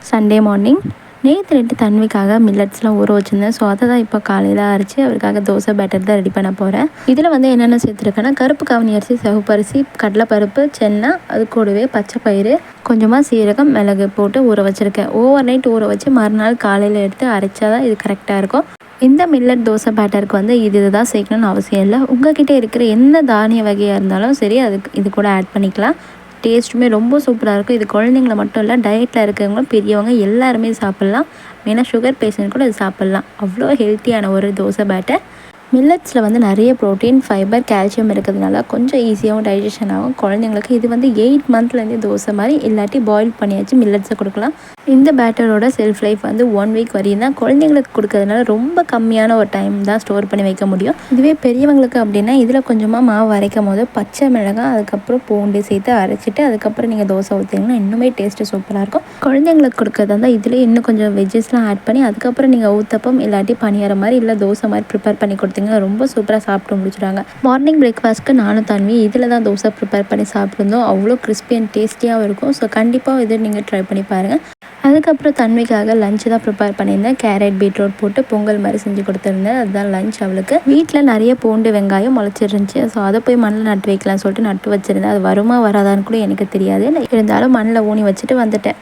Sunday morning. நேற்று night தன்விக்காக மில்லட்ஸ்லாம் ஊற வச்சுருந்தேன். ஸோ அதை தான் இப்போ காலையில் அரைச்சி அவருக்காக தோசை பேட்டர் தான் ரெடி பண்ண போகிறேன். இதில் வந்து என்னென்ன சேர்த்துருக்கேன்னா கருப்பு கவுனி அரிசி, சிவப்பு அரிசி, கடலைப்பருப்பு, சென்னா, அது கூடவே பச்சை பயிறு, கொஞ்சமாக சீரகம், மிளகு போட்டு ஊற வச்சுருக்கேன். ஓவர் நைட் ஊற வச்சு மறுநாள் காலையில் எடுத்து அரைச்சா தான் இது கரெக்டாக இருக்கும். இந்த மில்லட் தோசை பேட்டருக்கு வந்து இது தான் சேர்க்கணும்னு அவசியம் இல்லை. உங்கள்கிட்ட இருக்கிற எந்த தானிய வகையாக இருந்தாலும் சரி அதுக்கு இது கூட ஆட் பண்ணிக்கலாம். டேஸ்ட்டுமே ரொம்ப சூப்பராக இருக்கும். இது குழந்தைங்கள மட்டும் இல்லை, டயட்டில் இருக்கிறவங்களும் பெரியவங்க எல்லாருமே சாப்பிட்லாம். மெயினாக சுகர் பேஷண்ட் கூட இது சாப்பிட்லாம். அவ்வளோ ஹெல்த்தியான ஒரு தோசை பேட்டர். மில்லட்ஸில் வந்து நிறைய ப்ரோட்டீன், ஃபைபர், கால்சியம் இருக்கிறதுனால கொஞ்சம் ஈஸியாகவும் டைஜஷன் ஆகும் குழந்தைங்களுக்கு. இது வந்து 8 மந்த்லேருந்தே தோசை மாதிரி இல்லாட்டி பாயில் பண்ணியாச்சு மில்லட்ஸை கொடுக்கலாம். இந்த பேட்டரோட செல்ஃப் லைஃப் வந்து 1 வீக் வரையும் தான். குழந்தைங்களுக்கு கொடுக்கறதுனால ரொம்ப கம்மியான ஒரு டைம் தான் ஸ்டோர் பண்ணி வைக்க முடியும். இதுவே பெரியவங்களுக்கு அப்படின்னா இதில் கொஞ்சமாக மாவு அரைக்கும் போது பச்சை மிளகாய், அதுக்கப்புறம் பூண்டு சேர்த்து அரைச்சிட்டு அதுக்கப்புறம் நீங்கள் தோசை ஊற்றிங்கன்னா இன்னுமே டேஸ்ட்டு சூப்பராக இருக்கும். குழந்தைங்களுக்கு கொடுக்கறதா இருந்தால் இதில் இன்னும் கொஞ்சம் வெஜ்ஜஸ்லாம் ஆட் பண்ணி அதுக்கப்புறம் நீங்கள் ஊத்தப்பம் இல்லாட்டி பணியாரம் மாதிரி இல்லை தோசை மாதிரி ப்ரிப்பேர் பண்ணி கொடுத்தீங்கன்னா ரொம்ப சூப்பராக சாப்பிட்டு முடிச்சிடுவாங்க. மார்னிங் பிரேக்ஃபாஸ்ட்டுக்கு நானும் தன்வி இதில் தான் தோசை ப்ரிப்பேர் பண்ணி சாப்பிட்ருந்தோம். அவ்வளோ கிறிஸ்பி அண்ட் டேஸ்டியாகவும் இருக்கும். ஸோ கண்டிப்பாக இதை நீங்கள் ட்ரை பண்ணி பாருங்கள். அதுக்கப்புறம் தன்விக்காக லஞ்சு தான் ப்ரிப்பேர் பண்ணியிருந்தேன். கேரட், பீட்ரூட் போட்டு பொங்கல் மாதிரி செஞ்சு கொடுத்துருந்தேன். அதுதான் லஞ்ச். அவளுக்கு வீட்டில் நிறைய பூண்டு, வெங்காயம் முளைச்சிருந்துச்சி. ஸோ அதை போய் மண்ணில் நட்டு வைக்கலாம்னு சொல்லிட்டு நட்டு வச்சுருந்தேன். அது வருமா வராதான்னு கூட எனக்கு தெரியாது. இருந்தாலும் மண்ணில் ஊனி வச்சுட்டு வந்துட்டேன்.